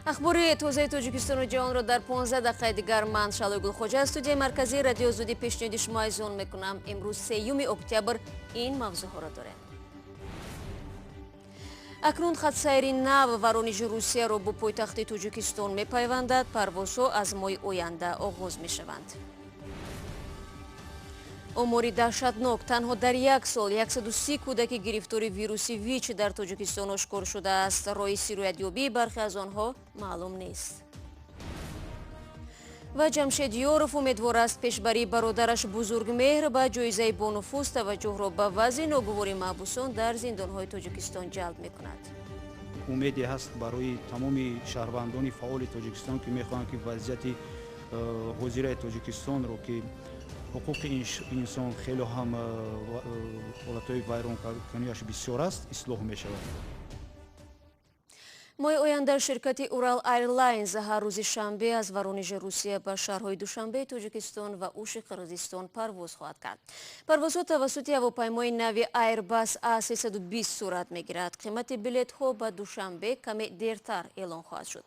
اخبار تازه تاجیکستان و جهان را در 15 دقیقه دیگر من شالوی گلخوجه از استودیوی مرکزی رادیو آزادی پیشنهاد شما اذعان میکنم. امروز 3 اکتبر این موضوعها را داریم. اکنون خط سیری نو ورونژ روسیه را با پایتخت تاجیکستان میپیوندد. پروازها از ماه آینده آغاز میشوند. اموری دهشتناک، تنها در یک سال 130 کودک گرفتار ویروس ویچ در تاجیکستان آشکار شده است. راه سیرویت‌یابی برخی از آنها معلوم نیست. و جمشید یوروف امیدوار است پیشبری برادرش بزرگمهر به جایزه بانفوذ توجه را به وضع ناگوار محبوسان در زندان‌های تاجیکستان جلب می‌کند. امیدی هست برای تمام شهروندان فعال تاجیکستان که می‌خواهند که وضعیت حاضر تاجیکستان رو که حقوق انسان خیلی هم حالتهای ویران کنیش بسیار است اصلاح می‌شود. ماه آینده شرکت اورال ایرلاینز هر روز شنبه از ورونژ روسیه به شهرهای دوشنبه تاجیکستان و اوش قرقیزستان پرواز خواهد کرد. پروازها توسط هواپیمای نوی ایرباس A320 صورت میگیرد. قیمت بلیط ها به دوشنبه کمی دیرتر اعلان خواهد شد.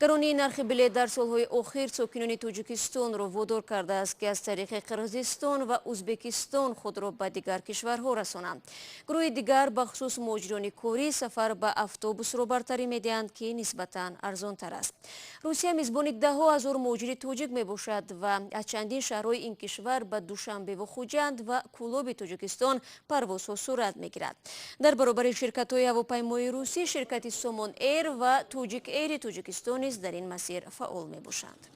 گرانی نرخ بلیط در سالهای اخیر ساکنان تاجیکستان را وادار کرده است که از طریق قرقیزستان و ازبکستان خود را به دیگر کشورها رسانند. گروه دیگر بخصوص مهاجران کوری سفر به اتوبوس را برتری می‌دهند که نسبتاً ارزان تر است. روسیه میزبان ده‌ها هزار مهاجر تاجیک می باشد و از چندین شهرهای این کشور به دوشنبه و خوجند و کولوب تاجیکستان پروازها صورت میگیرد. در برابر شرکت‌های هواپیمای روسی، شرکت سومون ایر و تاجیک ایر تاجیکستان نیز در این مسیر فعال می باشند.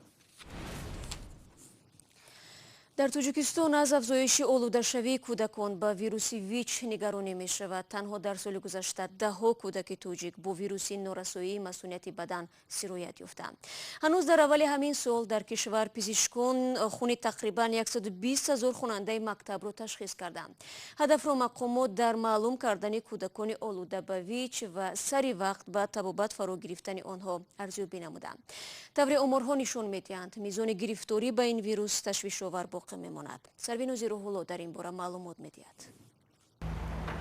در تاجیکستان از افزایش آلوده‌شوی کودکان با ویروس ویچ نگرانی می شود. تنها در سال گذشته 10 کودک تاجیک با ویروس نورسایی مسئولیت بدن سرایت یافتند. هنوز در اول همین سال در کشور پزشکان خون تقریبا 120,000 خواننده مکتب را تشخیص کردند. هدف را مقامات در معلوم کردن کودکان آلوده به ویچ و سری وقت به طبابت فرا گرفتن آنها ارزیابی نمودند. طور آمارها نشان می‌دهند میزان گرفتاری به این ویروس تشویش‌آور میماند. سروین روح‌الله در این باره معلومات می‌دهد.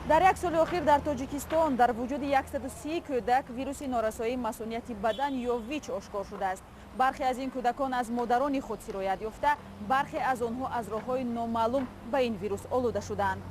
در یک سال اخیر در تاجیکستان در وجود 130 کودک ویروس نارسایی مسئولیت بدن یا ویچ آشکار شده است. برخی از این کودکان از مادران خود سرایت یافته، برخی از آنها از راه‌های نامعلوم به این ویروس آلوده شدند.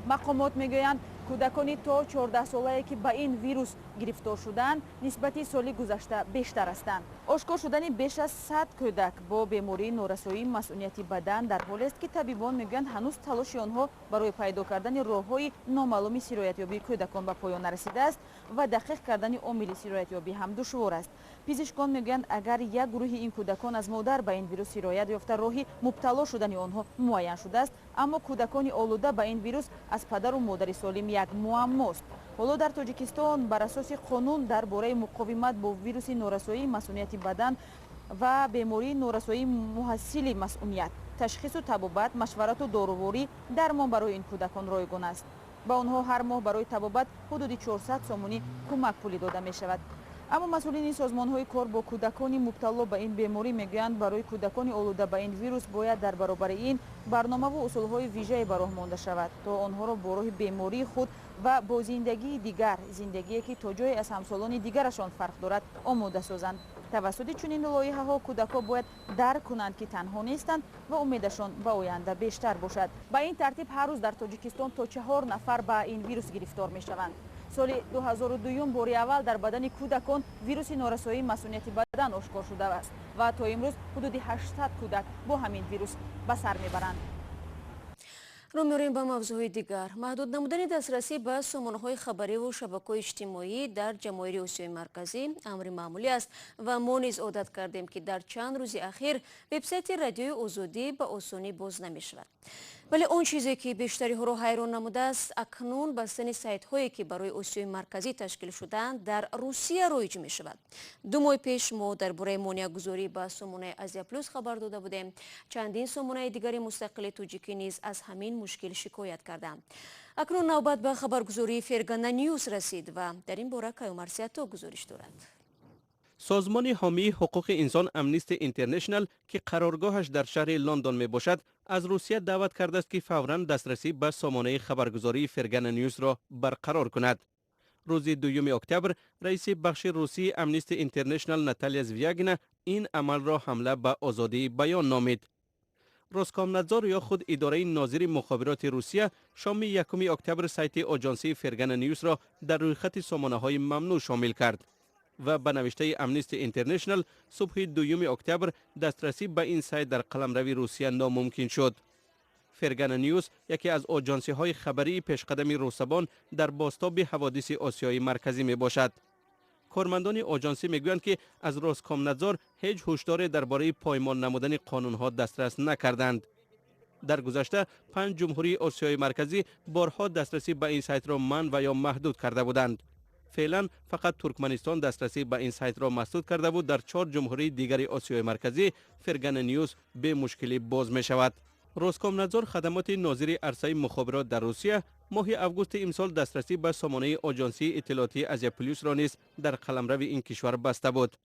مقامات میگویند کودکانی تا 14 ساله که به این ویروس گرفتار شدند نسبت سال گذشته بیشتر هستند. آشکار شدن بیش از 100 کودک با بیماری نورسایی مسئولیت بدن در حالی است که طبیبان میگویند هنوز تلاش آنها برای پیدا کردن راه‌های نامعلوم سرایت‌یابی کودکان به پایان نرسیده است و دقیق کردن عامل سرایت‌یابی هم دشوار است. پزشکان میگویند اگر یک گروه این کودکان از مادر به این ویروس سرایت یافته راهی مبتلا شدن آنها معین شده است، اما کودکان آلوده به این ویروس از پدر و مادر سالم یک معماست. حالا در تاجیکستان بر اساس قانون درباره مقاومت با ویروس نورسایی مسئولیت بدن و بیماری نورسایی محصل مسئولیت، تشخیص و طبابت، مشورت و داروواری درمان برای این کودکان رایگان است. با آنها هر ماه برای طبابت حدود 400 سومونی کمک پولی داده می شود. اما مسئولین سازمان‌های کار با کودکان مبتلا به این بیماری میگویند برای کودکان آلوده به این ویروس باید در برابر این برنامه و اصول‌های ویژه‌ای به راه مانده شود تا آنها را با راه بیماری خود و با زندگی دیگر، زندگی که تا جای از همسالان دیگرشان فرق دارد، آماده سازند. توسط چنین لایحه‌ها کودکان باید درک کنند که تنها نیستند و امیدشان به آینده بیشتر باشد. به این ترتیب هر روز در تاجیکستان تا 4 نفر به این ویروس گرفتار می‌شوند. سال 2002 باری اول در بدن کودکان ویروس نارسایی مسئولیت بدن آشکار شده است و تا امروز حدود 800 کودک با همین ویروس به سر میبرند. رو می‌ریم به موضوع دیگر. محدود نمودن دسترسی به سامانه‌های خبری و شبکه‌های اجتماعی در جمهوری آسیای مرکزی امر معمولی است و ما نیز عادت کردیم که در چند روز اخیر وبسایت رادیوی آزادی به آسانی باز نمی‌شود. ولی اون چیزی که بیشتری ها را حیران نموده است اکنون بستن سایت هایی که برای آسیای مرکزی تشکیل شدند در روسیه رایج می شود. 2 ماه پیش ما درباره مانع گذاری به سامانه آزیا پلوس خبر داده بودیم. چندین سامانه دیگری مستقل تاجیکی نیز از همین مشکل شکایت کردند. اکنون نوبت به خبرگزاری فرگانا نیوز رسید و در این باره کیومرسیاتو گزارش دارد. سازمان حامی حقوق انسان امنیستی اینترنشنال که قرارگاهش در شهر لندن می باشد از روسیه دعوت کرده است که فوراً دسترسی به سامانه خبرگزاری فرگانا نیوز را برقرار کند. روز 2 اکتبر رئیس بخش روسی امنیستی اینترنشنال ناتالیا زویاگینا این عمل را حمله به آزادی بیان نامید. روسکامنادزور یا خود اداره ناظر مخابرات روسیه شام 1 اکتبر سایت آژانسی فرگان نیوز را در رویخط سامانه‌های ممنوع شامل کرد و به نوشته امنیستی اینترنشنال صبح 2 اکتبر دسترسی به این سایت در قلمرو روسیه ناممکن شد. فرگان نیوز یکی از آژانسی های خبری پیشقدم روسبان در بازتاب حوادث آسیای مرکزی می باشد. کارمندان آژانسی میگویند که از روسکامنادزور هیچ هشداری درباره پایمال نمودن قانونها دسترس نکردند. در گذشته 5 جمهوری آسیای مرکزی بارها دسترسی به این سایت را منع و یا محدود کرده بودند. فعلا فقط ترکمنستان دسترسی به این سایت را مسدود کرده بود. در 4 جمهوری دیگر آسیای مرکزی فرگان نیوز به مشکلی باز می شود. روسکامنادزور خدمات ناظر عرصه مخابرات در روسیه ماه اوگوست امسال دسترسی به سامانه آژانسی اطلاعاتی آزیا پلیس را نیز در قلمرو این کشور بسته بود.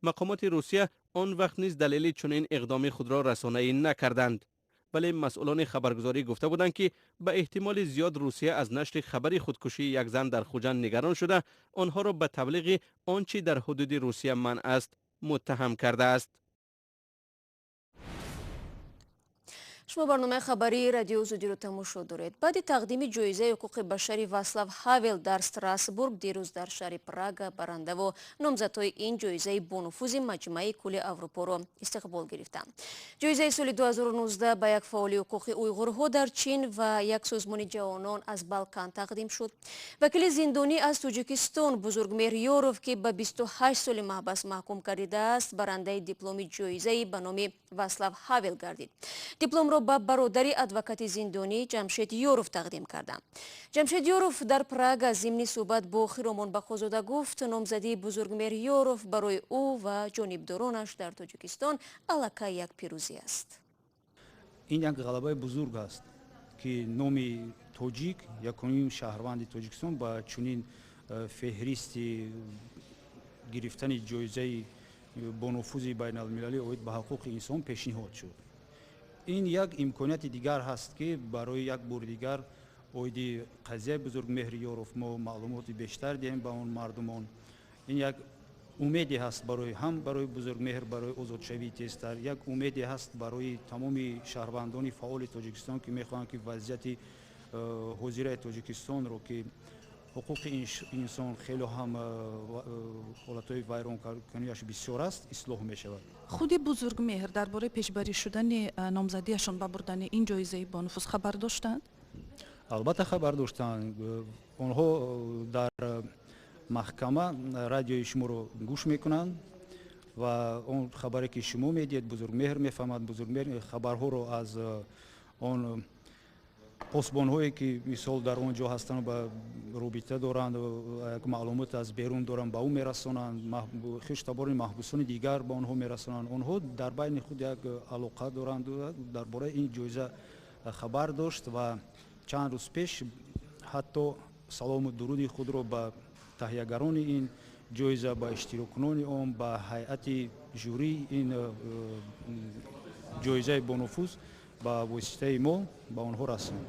مقامات روسیه آن وقت نیز دلیل چنین اقدام خود را رسانه‌ای نکردند، ولی مسئولان خبرگزاری گفته بودند که به احتمال زیاد روسیه از نشر خبری خودکشی یک زن در خوجند نگران شده آنها را به تبلیغ آنچه در حدود روسیه منع است متهم کرده است. شما برنامه خبری رادیو زودی رو تماشا دارید. بعد تقدیم جایزه حقوق بشری واصلاو هاول در استراسبورگ دیروز در شهر پراگ برنده و نامزدهای این جایزه با نفوذ مجمع کل اروپا را استقبال گرفتند. جایزه سال 2019 به یک فعال حقوق اویغورها در چین و یک سازمان جوانان از بالکان تقدیم شد. وکیل زندانی از تاجیکستان بزرگمهر یوروف که به 28 سال محبس محکوم کرده است برنده دیپلم جایزه به نام واصلاو هاول گردید. دیپلم را به برادری ادوکات زندانی جمشید یوروف تقدیم کردند. جمشید یوروف در پراگ ضمن صحبت با خیرامان بخوزاده گفت نامزدی بزرگمهر یوروف برای او و جانبدارانش در تاجیکستان الکه یک پیروزی است. این یک غلبه بزرگ است که نام تاجیک یکمین شهروند تاجیکستان با چنین فهرست گرفتن جایزه با نفوذ بین المللی اوید به حقوق انسان پیشنهاد شد. این یک امکانیت دیگر هست که برای یک بار دیگر اوید قضیه بزرگمهر یوروف ما معلومات بیشتر دهیم به اون مردمان. این یک امیدی هست برای هم برای بزرگمهر برای آزادشوی تیزتر، یک امیدی هست برای تمام شهروندان فعال تاجیکستان که میخواهند که وضعیت حاضر تاجیکستان رو که حقوق انسان خیلی هم حالتهای ویران کنیش بسیار است اصلاح می شود. خود بزرگمهر درباره پیشبری شدن نامزدیشان به بردن این جایزه با نفوذ خبر داشتند؟ البته خبر داشتند. آنها در محکمه رادیوی شما رو گوش میکنند و اون خبری که شما میدید بزرگمهر میفهمد. بزرگمهر خبرها رو از اون پاسبان هایی که مثال در اونجا هستند به رابطه دارند و معلومات از بیرون دارند به او میرسانند. خیشتبار محبوسان دیگر به آنها میرسانند. آنها در بین خود یک علاقه دارند درباره این جایزه خبر داشت و چند روز پیش حتی سلام و درود خود را به تهیه‌گران این جایزه، به اشتراک‌کنان آن، به هیئت جوری این جایزه با نفوذ با واسطه ما با آنها رساند.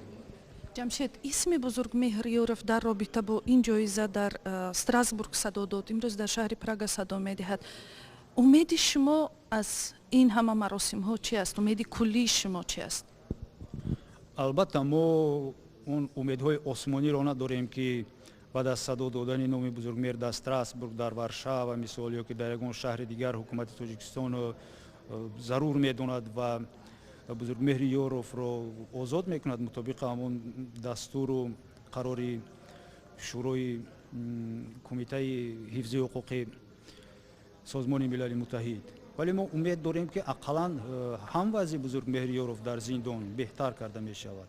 جمشید، اسم بزرگمهر یوروف در رابطه با این جایزه در استراسبورگ صدا داد. امروز در شهر پراگ صدا می‌دهد. امید شما از این همه مراسم ها چی است؟ امید کلی شما چی است؟ البته ما اون امیدهای آسمانی را نداریم که بعد از صدا دادن نام بزرگمهر در استراسبورگ، در ورشا و مثالی که در یگان شهر دیگر حکومت تاجیکستان ضرور میداند و بزرگمهر یوروف را آزاد میکند مطابق همون دستور و قرار شورای کمیته حفظ حقوق سازمان ملل متحد. ولی ما امید داریم که اقلا هم وضع بزرگمهر یوروف در زندان بهتر کرده می شود.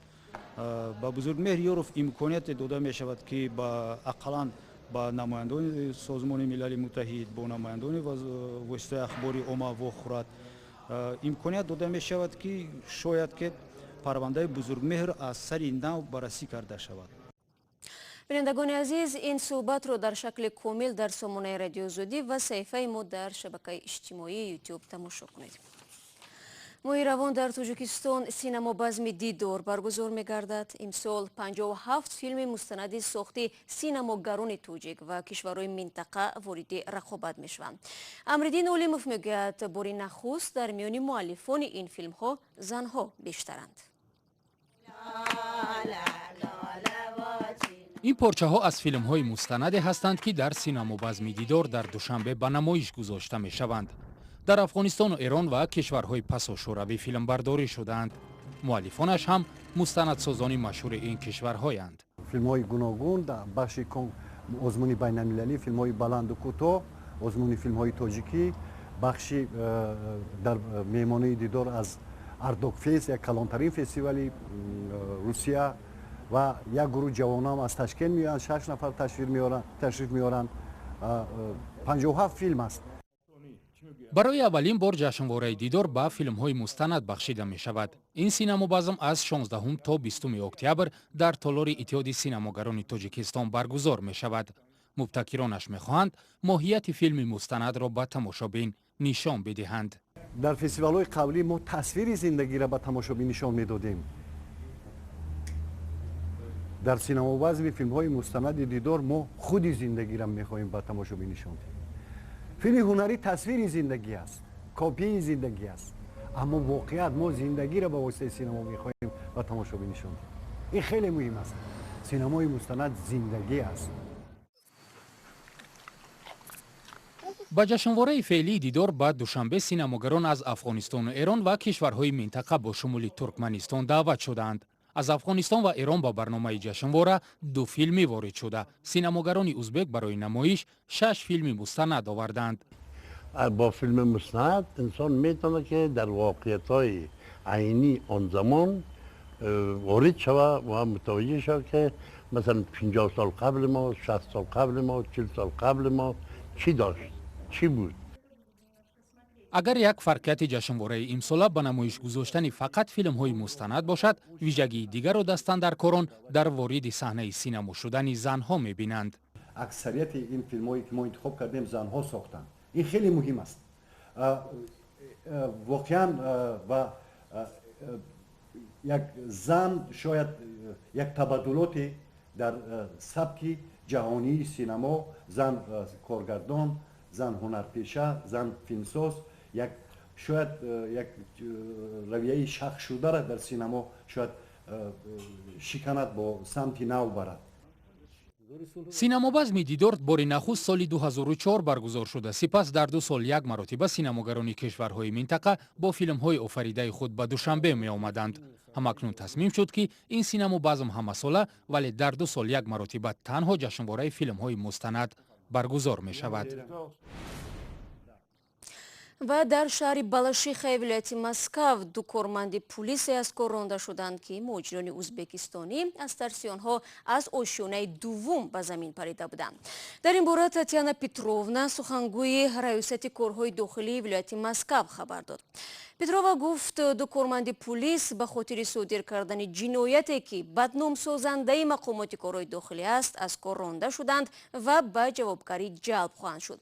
با بزرگمهر یوروف امکانیت داده می شود که با اقلا با نمایندگان سازمان ملل متحد، با نمایندگان واسطه اخباری عامه و خورد امکانیت داده می شود که شاید که پرونده بزرگمهر از سر نو بررسی کرده شود. بینندگان عزیز، این صحبت رو در شکل کامل در سامانه رادیو زودی و صفحه ما در شبکه اجتماعی یوتیوب تماشا کنید. моҳи равон дар тоҷикистон синамобазми дидор баргузор мегардад. имсол 57 филми мустанади сохти синамогарони тоҷик ва кишварҳои минтақа вориди рақобат мешаванд. Амриддин Олимов мегӯяд, бори нахуст дар миёни муаллифони ин филмҳо занҳо бештаранд. ин порчаҳо аз филмҳои мустанаде ҳастанд, ки дар синамобазми дидор дар душанбе ба намоиш гузошта мешаванд. дар афғонистону эрон ва кишварҳои пасошӯравӣ филмбардорӣ шудаанд. муаллифонаш ҳам мустанадсозони машҳури ин кишварҳоянд. филмҳои гуногун дар бахши озмуни байналмилалӣ, филмҳои баланду кӯтоҳ, озмуни филмҳои тоҷикӣ, бахши дар меҳмонии дидор аз ардокфест, як калонтарин фестивали русия ва як гурӯҳ ҷавонам аз Ташкент меоянд, 6 нафар ташриф меоранд. 57 филм аст. барои аввалин бор ҷашнвораи дидор ба филмҳои мустанад бахшида мешавад. ин синамобазм аз 16 то 20 октябр дар толори иттиҳоди синамогарони тоҷикистон баргузор мешавад. мубтакиронаш мехоҳанд моҳияти филми мустанадро ба тамошобин нишон бидиҳанд. дар фестивалҳои қаблӣ мо тасвири зиндагиро ба тамошобин нишон медодем. дар синамобазми филмҳои мустанади дидор мо худи зиндагиро мехоҳем ба тамошобин нишон диҳем. филми ҳунарӣ тасвири зиндагӣ аст, копияи зиндагӣ аст, аммо воқеият мо зиндагиро ба воситаи синамо мехоҳем ба тамошобин нишон диҳем. ин хеле муҳим аст. синамои мустанад зиндагӣ аст. ба ҷашнвораи феълии дидор ба душанбе синамогарон аз афғонистону эрон ва кишварҳои минтақа бо шумули туркманистон даъват шуданд. аз афғонистон ва эрон ба барномаи ҷашнвора 2 филмӣ ворид шуда. синамогарони узбек барои намоиш 6 филми мустанад оварданд. با فیلم مستند انسان میتونه که در واقعیت‌های عینی آن زمان وارد شود و متوجه شود که مثلا 50 سال قبل ما، 60 سال قبل ما، 40 سال قبل ما چی داشت، چی بود. агар як фарқияти ҷашнвораи имсола ба намоиш гузоштани фақат филмҳои мустанад бошад, вижагии дигарро дастандаркорон дар вориди саҳнаи синамо шудани занҳо мебинанд. аксарияти ин филмҳое ки мо интихоб кардем занҳо сохтанд. ин хеле муҳим аст. воқеан ва як зан шояд як табаддулоте дар сабки ҷаҳонии синамо, зан коргардон, зан ҳунарпеша, зан филмсоз, шояд як равияи шахшудара дар синамо шояд шиканад, бо самти нав барад. синамобазми дидор бори нахуст соли 2004 баргузор шуда. сипас дар 2 сол як маротиба синамогарони кишварҳои минтақа бо филмҳои офаридаи худ ба душанбе меомаданд. ҳамакнун тасмим шуд, ки ин синамобазм ҳамасола, вале дар 2 сол як маротиба танҳо ҷашнвораи филмҳои мустанад баргузор мешавад. ва дар шаҳри балашихаи вилояти Москав 2 корманди полисия аз кор ронда шуданд, ки муҳоҷирони ӯзбекистонӣ аз тарси онҳо аз ошёнаи дуввум ба замин парида буданд. дар ин бора Татьяна Петровна, сухангӯи раёсати корҳои дохилии вилояти Москав хабар дод. Петрова гуфт, 2 корманди полис ба хотири содир кардани ҷинояте, ки бадномсозандаи мақомоти корҳои дохилӣ аст, аз кор ронда шуданд ва ба ҷавобгарӣ ҷалб хоҳанд шуд.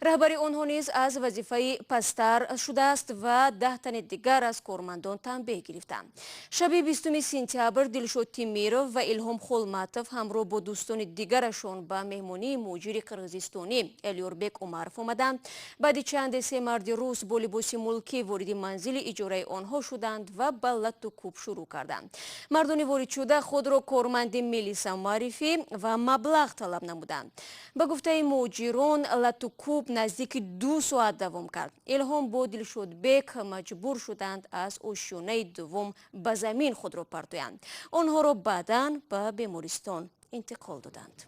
раҳбари онҳо низ аз вазифаи пастар шудааст ва 10 тани дигар аз кормандон танбеҳ гирифтанд. шаби 20 сентябр Дилшод Тимиров ва Илҳом Холматов ҳамроҳ бо дӯстони дигарашон ба меҳмонии муҳоҷири қирғизистонӣ Элёрбек Умаров омаданд. баъди чанде 3 марди рус бо либоси мулкӣ вориди манзили иҷораи онҳо шуданд ва ба латту кӯб шурӯъ карданд. мардони воридшуда худро корманди милиса муаррифӣ ва маблағ талаб намуданд. ба гуфтаи муҳоҷирон латту кӯб наздики 2 соат давом кард. Илҳом бо Дилшодбек маҷбур шуданд аз ошёнаи дуввум ба замин худро партоянд. онҳоро баъдан ба бемористон интиқол доданд.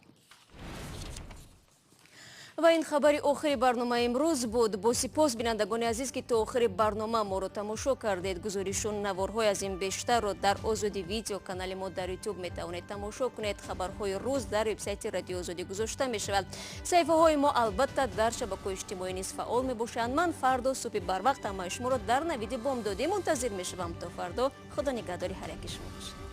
ва ин хабари охири барномаи имрӯз буд. бо сипос бинандагони азиз, ки то охири барнома моро тамошо кардед. гузоришу наворҳои аз ин бештарро дар Озоди видео канали мо дар YouTube метавонед тамошо кунед. хабарҳои рӯз дар вебсайти Радиои Озодӣ гузошта мешавад. саҳифаҳои мо албатта дар шабакаҳои иҷтимоӣ низ фаъол мебошанд. ман фардо субҳи барвақт ҳамаи шуморо дар навиди бомдодӣ мунтазир мешавам. то фардо худо нигаҳдори ҳар яки шумо бошад.